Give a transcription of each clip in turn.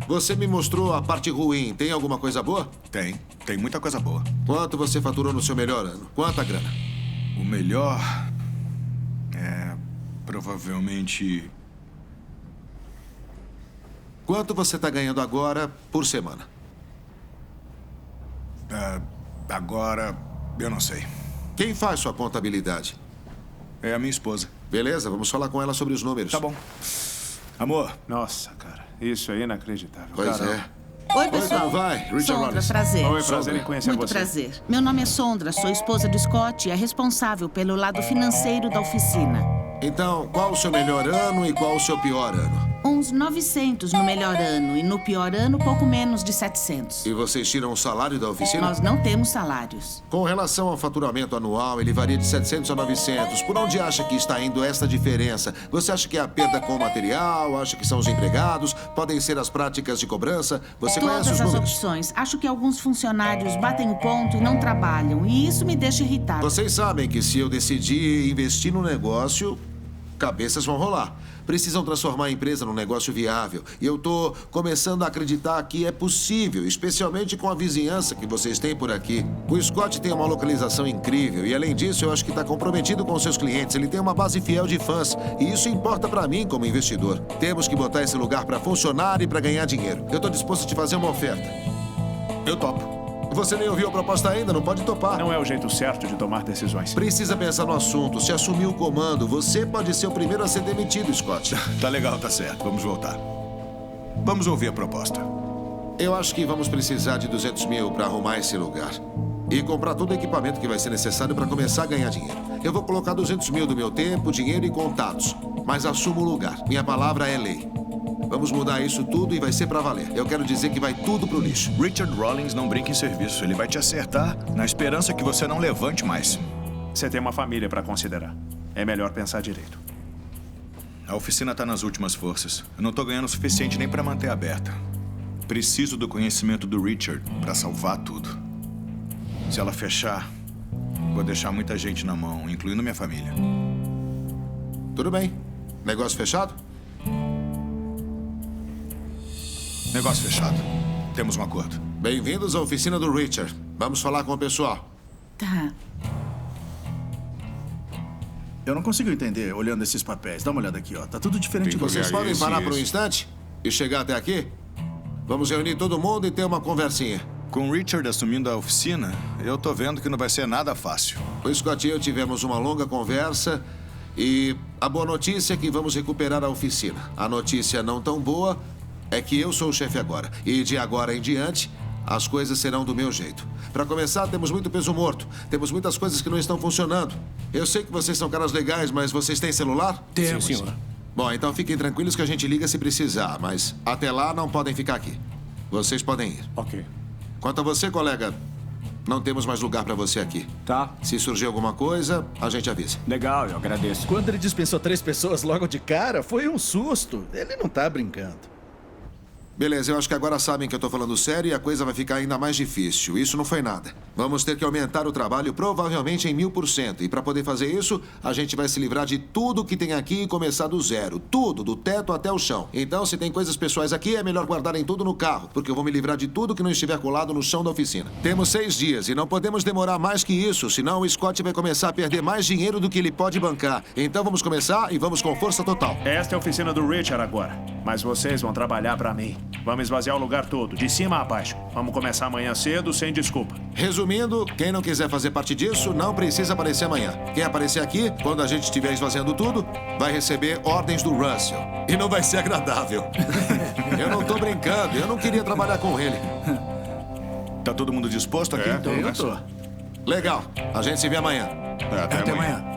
Você me mostrou a parte ruim. Tem alguma coisa boa? Tem muita coisa boa. Quanto você faturou no seu melhor ano? Quanta grana? O melhor é provavelmente... Quanto você está ganhando agora por semana? Agora, eu não sei. Quem faz sua contabilidade? É a minha esposa. Beleza, vamos falar com ela sobre os números. Tá bom. Amor. Nossa, cara, isso é inacreditável. Pois Caramba. é. Oi, pessoal. Como vai? Richard Sondra, Rollins. prazer. Oi, prazer em conhecer Muito você. prazer. Meu nome é Sondra, sou esposa do Scott e é responsável pelo lado financeiro da oficina. Então, qual o seu melhor ano e qual o seu pior ano? Uns 900 no melhor ano e no pior ano, pouco menos de 700. E vocês tiram o salário da oficina? Nós não temos salários. Com relação ao faturamento anual, ele varia de 700 a 900. Por onde acha que está indo esta diferença? Você acha que é a perda com o material? Acha que são os empregados? Podem ser as práticas de cobrança? Você conhece Todas os as números? opções. Acho que alguns funcionários batem o ponto e não trabalham. E isso me deixa irritado. Vocês sabem que se eu decidir investir no negócio, cabeças vão rolar. Precisam transformar a empresa num negócio viável. E eu tô começando a acreditar que é possível, especialmente com a vizinhança que vocês têm por aqui. O Scott tem uma localização incrível e, além disso, eu acho que está comprometido com seus clientes. Ele tem uma base fiel de fãs e isso importa para mim como investidor. Temos que botar esse lugar para funcionar e para ganhar dinheiro. Eu tô disposto a te fazer uma oferta. Eu topo. Você nem ouviu a proposta ainda, não pode topar. Não é o jeito certo de tomar decisões. Precisa pensar no assunto. Se assumir o comando, você pode ser o primeiro a ser demitido, Scott. Tá legal, tá certo. Vamos voltar. Vamos ouvir a proposta. Eu acho que vamos precisar de 200 mil para arrumar esse lugar. E comprar todo o equipamento que vai ser necessário para começar a ganhar dinheiro. Eu vou colocar 200 mil do meu tempo, dinheiro e contatos. Mas assumo o lugar. Minha palavra é lei. Vamos mudar isso tudo e vai ser pra valer. Eu quero dizer que vai tudo pro lixo. Richard Rollins não brinca em serviço. Ele vai te acertar na esperança que você não levante mais. Você tem uma família pra considerar. É melhor pensar direito. A oficina tá nas últimas forças. Eu não tô ganhando o suficiente nem pra manter aberta. Preciso do conhecimento do Richard pra salvar tudo. Se ela fechar, vou deixar muita gente na mão, incluindo minha família. Tudo bem. Negócio fechado? Negócio fechado. Temos um acordo. Bem-vindos à oficina do Richard. Vamos falar com o pessoal. Tá. Eu não consigo entender olhando esses papéis. Dá uma olhada aqui, ó. Tá tudo diferente de Vocês vocês. podem parar por um instante e chegar até aqui? Vamos reunir todo mundo e ter uma conversinha. Com o Richard assumindo a oficina, eu tô vendo que não vai ser nada fácil. O Scott e eu tivemos uma longa conversa e a boa notícia é que vamos recuperar a oficina. A notícia não tão boa é que eu sou o chefe agora. E de agora em diante, as coisas serão do meu jeito. Para começar, temos muito peso morto. Temos muitas coisas que não estão funcionando. Eu sei que vocês são caras legais, mas vocês têm celular? Temos. Sim, senhor. Bom, então fiquem tranquilos que a gente liga se precisar, mas até lá não podem ficar aqui. Vocês podem ir. Ok. Quanto a você, colega, não temos mais lugar para você aqui. Tá. Se surgir alguma coisa, a gente avisa. Legal, eu agradeço. Quando ele dispensou 3 pessoas logo de cara, foi um susto. Ele não tá brincando. Beleza, eu acho que agora sabem que eu tô falando sério e a coisa vai ficar ainda mais difícil. Isso não foi nada. Vamos ter que aumentar o trabalho provavelmente em 1000%. E para poder fazer isso, a gente vai se livrar de tudo que tem aqui e começar do zero. Tudo, do teto até o chão. Então, se tem coisas pessoais aqui, é melhor guardarem tudo no carro, porque eu vou me livrar de tudo que não estiver colado no chão da oficina. Temos 6 dias e não podemos demorar mais que isso, senão o Scott vai começar a perder mais dinheiro do que ele pode bancar. Então vamos começar e vamos com força total. Esta é a oficina do Richard agora. Mas vocês vão trabalhar pra mim. Vamos esvaziar o lugar todo, de cima a baixo. Vamos começar amanhã cedo, sem desculpa. Resumindo, quem não quiser fazer parte disso, não precisa aparecer amanhã. Quem aparecer aqui, quando a gente estiver esvaziando tudo, vai receber ordens do Russell. E não vai ser agradável. Eu não tô brincando, eu não queria trabalhar com ele. Tá todo mundo disposto aqui? Eu tô. Legal, a gente se vê amanhã. Até amanhã.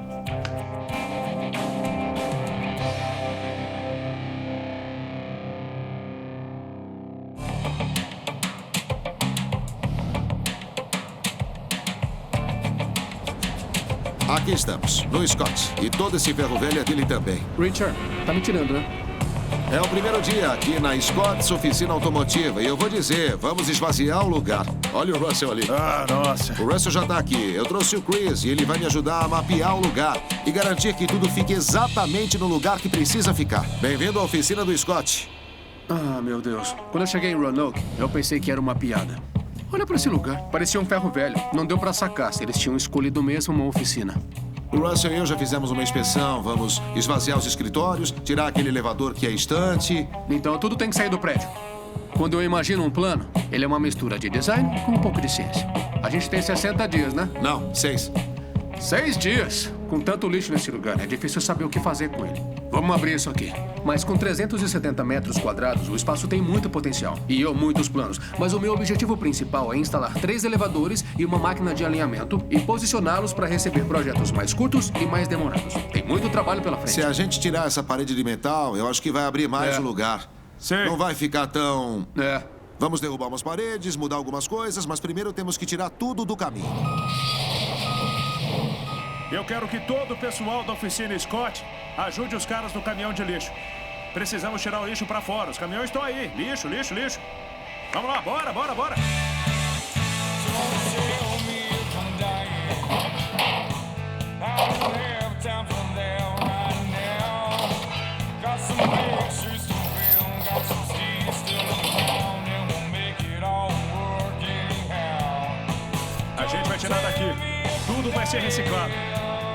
Aqui estamos, no Scott. E todo esse ferro velho é dele também. Richard, tá me tirando, né? É o primeiro dia aqui na Scott's Oficina Automotiva. E eu vou dizer, vamos esvaziar o lugar. Olha o Russell ali. Ah, nossa. O Russell já tá aqui. Eu trouxe o Chris e ele vai me ajudar a mapear o lugar e garantir que tudo fique exatamente no lugar que precisa ficar. Bem-vindo à oficina do Scott. Ah, meu Deus. Quando eu cheguei em Roanoke, eu pensei que era uma piada. Olha pra esse lugar. Parecia um ferro velho. Não deu pra sacar se eles tinham escolhido mesmo uma oficina. O Russell e eu já fizemos uma inspeção. Vamos esvaziar os escritórios, tirar aquele elevador que é estante. Então tudo tem que sair do prédio. Quando eu imagino um plano, ele é uma mistura de design com um pouco de ciência. A gente tem 60 dias, né? Não, 6. 6 dias! Com tanto lixo nesse lugar, é difícil saber o que fazer com ele. Vamos abrir isso aqui. Mas com 370 metros quadrados, o espaço tem muito potencial. E eu, muitos planos. Mas o meu objetivo principal é instalar 3 elevadores e uma máquina de alinhamento e posicioná-los para receber projetos mais curtos e mais demorados. Tem muito trabalho pela frente. Se a gente tirar essa parede de metal, eu acho que vai abrir mais o lugar. Sim. Não vai ficar tão... É. Vamos derrubar umas paredes, mudar algumas coisas, mas primeiro temos que tirar tudo do caminho. Eu quero que todo o pessoal da oficina Scott ajude os caras do caminhão de lixo. Precisamos tirar o lixo pra fora. Os caminhões estão aí. Lixo, lixo, lixo. Vamos lá, bora, bora, bora. A gente vai tirar daqui. Tudo vai ser reciclado.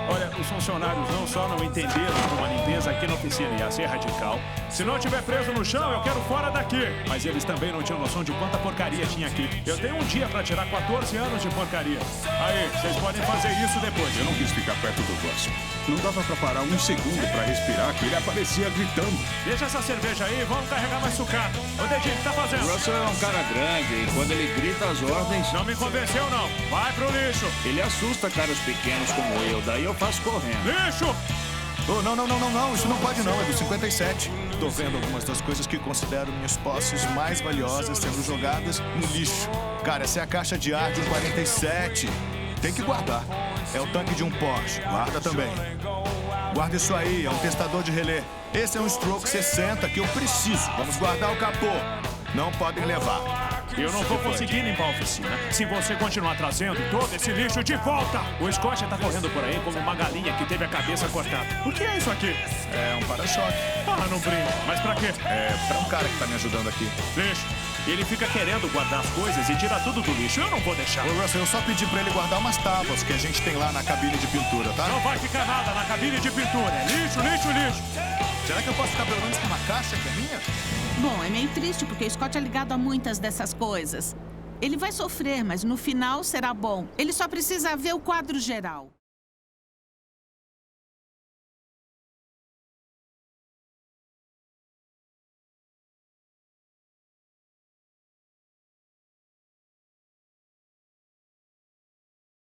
Olha, os funcionários não só não entenderam que uma limpeza aqui na oficina ia ser radical. Se não tiver preso no chão, eu quero fora daqui. Mas eles também não tinham noção de quanta porcaria tinha aqui. Eu tenho um dia pra tirar 14 anos de porcaria. Aí, vocês podem fazer isso depois. Eu não quis ficar perto do Russell. Não dava pra parar um segundo pra respirar, que ele aparecia gritando. Deixa essa cerveja aí e vamos carregar mais sucata. Ô, Dedinho, o que tá fazendo? O Russell é um cara grande e quando ele grita as ordens... Não me convenceu, não. Vai pro lixo. Ele assusta caras pequenos como eu, daí eu faço correndo. Lixo! Oh, não, isso não pode não, é do 57. Tô vendo algumas das coisas que considero minhas posses mais valiosas sendo jogadas no lixo. Cara, essa é a caixa de ar de um 47. Tem que guardar. É o tanque de um Porsche, guarda também. Guarda isso aí, é um testador de relé. Esse é um Stroke 60 que eu preciso. Vamos guardar o capô. Não podem levar. Eu não vou conseguir limpar a oficina se você continuar trazendo todo esse lixo de volta. O Scott tá correndo por aí como uma galinha que teve a cabeça cortada. O que é isso aqui? É um para-choque. Ah, não brinca. Mas pra quê? É pra um cara que tá me ajudando aqui. Lixo. Ele fica querendo guardar as coisas e tirar tudo do lixo. Eu não vou deixar. Ô, Russell, eu só pedi pra ele guardar umas tábuas que a gente tem lá na cabine de pintura, tá? Não vai ficar nada na cabine de pintura. É lixo, lixo, lixo. Será que eu posso ficar pelo menos com uma caixa que é minha? Bom, é meio triste porque o Scott é ligado a muitas dessas coisas. Ele vai sofrer, mas no final será bom. Ele só precisa ver o quadro geral.